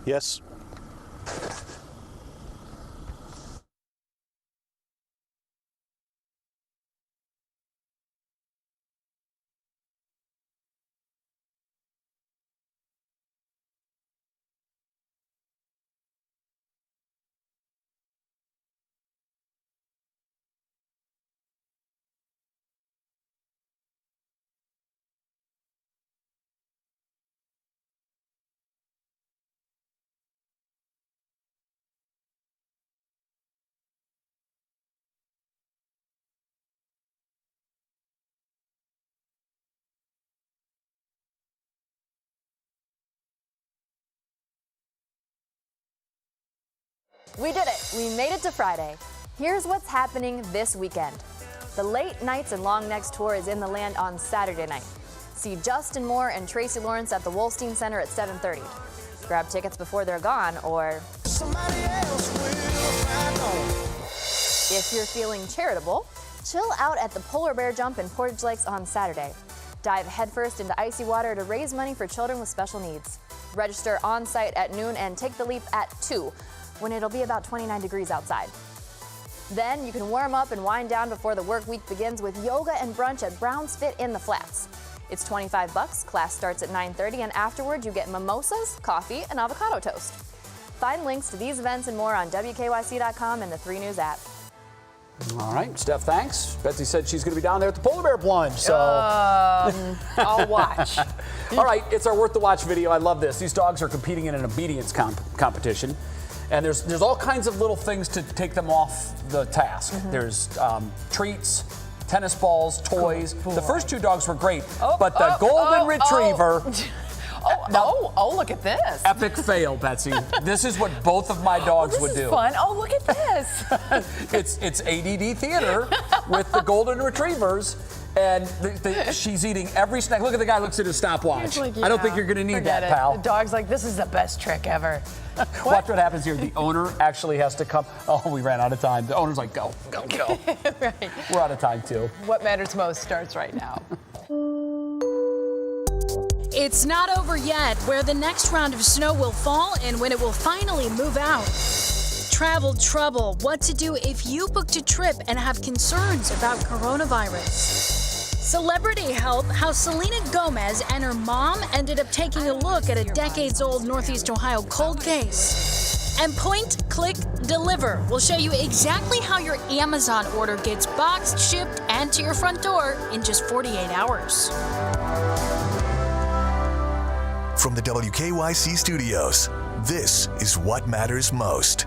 Yes. We did it. We made it to Friday. Here's what's happening this weekend. The Late Nights and Long Necks tour is in the land on Saturday night. See Justin Moore and Tracy Lawrence at the Wolstein Center at 7:30. Grab tickets before they're gone, or if you're feeling charitable, chill out at the Polar Bear Jump in Portage Lakes on Saturday. Dive headfirst into icy water to raise money for children with special needs. Register on site at noon and take the leap at 2, when it'll be about 29 degrees outside. Then you can warm up and wind down before the work week begins with yoga and brunch at Brown's Fit in the Flats. It's $25, class starts at 9:30, and afterward you get mimosas, coffee, and avocado toast. Find links to these events and more on WKYC.com and the 3 News app. All right, Steph, thanks. Betsy said she's going to be down there at the polar bear plunge, so. I'll watch. All right, it's our Worth the Watch video. I love this. These dogs are competing in an obedience competition. And there's all kinds of little things to take them off the task. There's treats, tennis balls, toys. The first two dogs were great, but the golden retriever. Look at this. Epic fail, Betsy. This is what both of my dogs would do. This is fun. Oh, look at this. It's ADD theater with the golden retrievers. And she's eating every snack. Look at the guy looks at his stopwatch. Like, I don't think you're going to need that, pal. The dog's like, this is the best trick ever. Watch what happens here. The owner actually has to come. Oh, we ran out of time. The owner's like, go. Right. We're out of time, too. What matters most starts right now. It's not over yet where the next round of snow will fall and when it will finally move out. Travel trouble, what to do if you booked a trip and have concerns about coronavirus. Celebrity help, how Selena Gomez and her mom ended up taking a look at a decades-old Northeast Ohio cold case. And Point, Click, Deliver will show you exactly how your Amazon order gets boxed, shipped, and to your front door in just 48 hours. From the WKYC studios, this is What Matters Most.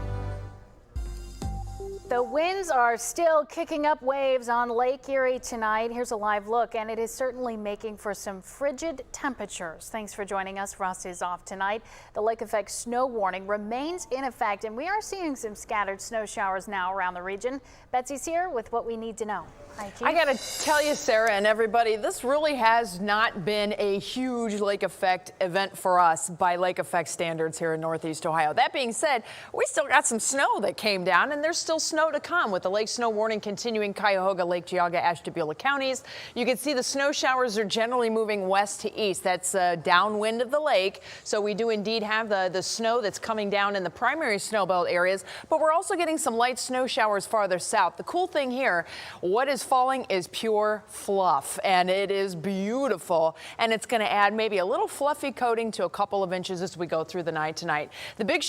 The winds are still kicking up waves on Lake Erie tonight. Here's a live look, and it is certainly making for some frigid temperatures. Thanks for joining us. Frost is off tonight. The lake effect snow warning remains in effect, and we are seeing some scattered snow showers now around the region. Betsy's here with what we need to know. Hi, Keith. I got to tell you, Sarah and everybody, this really has not been a huge lake effect event for us by lake effect standards here in Northeast Ohio. That being said, we still got some snow that came down, and there's still snow to come with the lake snow warning continuing Cuyahoga, Lake Geauga, Ashtabula counties. You can see the snow showers are generally moving west to east. That's downwind of the lake. So we do indeed have the snow that's coming down in the primary snow belt areas, but we're also getting some light snow showers farther south. The cool thing here, what is falling is pure fluff, and it is beautiful, and it's going to add maybe a little fluffy coating to a couple of inches as we go through the night tonight. The big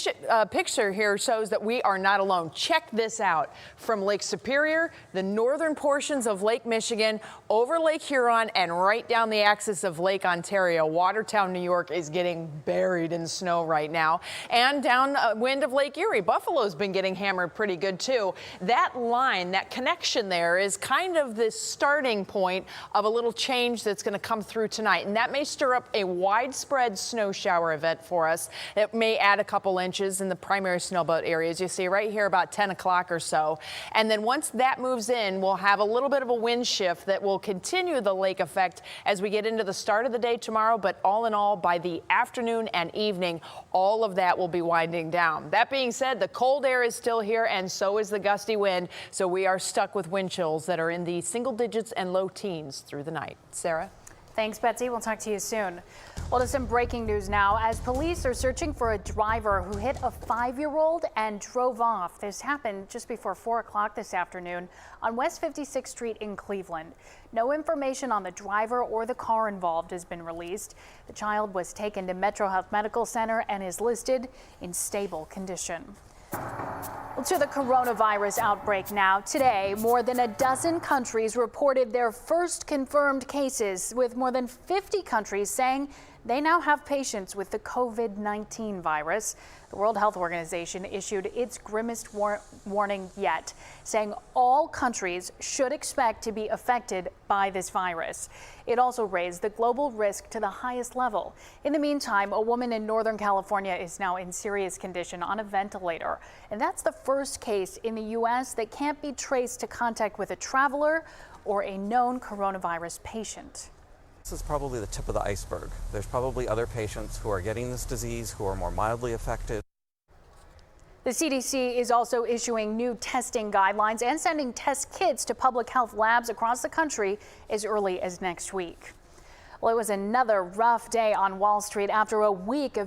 picture here shows that we are not alone. Check this out. From Lake Superior, the northern portions of Lake Michigan, over Lake Huron, and right down the axis of Lake Ontario, Watertown, New York is getting buried in snow right now. And downwind of Lake Erie, Buffalo's been getting hammered pretty good too. That line, that connection there is kind of the starting point of a little change that's going to come through tonight. And that may stir up a widespread snow shower event for us. It may add a couple inches in the primary snowbelt areas. You see right here about 10 o'clock or so. And then once that moves in, we'll have a little bit of a wind shift that will continue the lake effect as we get into the start of the day tomorrow. But all in all, by the afternoon and evening, all of that will be winding down. That being said, the cold air is still here, and so is the gusty wind. So we are stuck with wind chills that are in the single digits and low teens through the night. Sarah? Thanks, Betsy. We'll talk to you soon. Well, to some breaking news now, as police are searching for a driver who hit a 5-year-old and drove off. This happened just before 4 o'clock this afternoon on West 56th Street in Cleveland. No information on the driver or the car involved has been released. The child was taken to Metro Health Medical Center and is listed in stable condition. Well, to the coronavirus outbreak now. Today, more than a dozen countries reported their first confirmed cases, with more than 50 countries saying they now have patients with the COVID-19 virus. The World Health Organization issued its grimmest warning yet, saying all countries should expect to be affected by this virus. It also raised the global risk to the highest level. In the meantime, a woman in Northern California is now in serious condition on a ventilator. And that's the first case in the U.S. that can't be traced to contact with a traveler or a known coronavirus patient. This is probably the tip of the iceberg. There's probably other patients who are getting this disease who are more mildly affected. The CDC is also issuing new testing guidelines and sending test kits to public health labs across the country as early as next week. Well, it was another rough day on Wall Street after a week of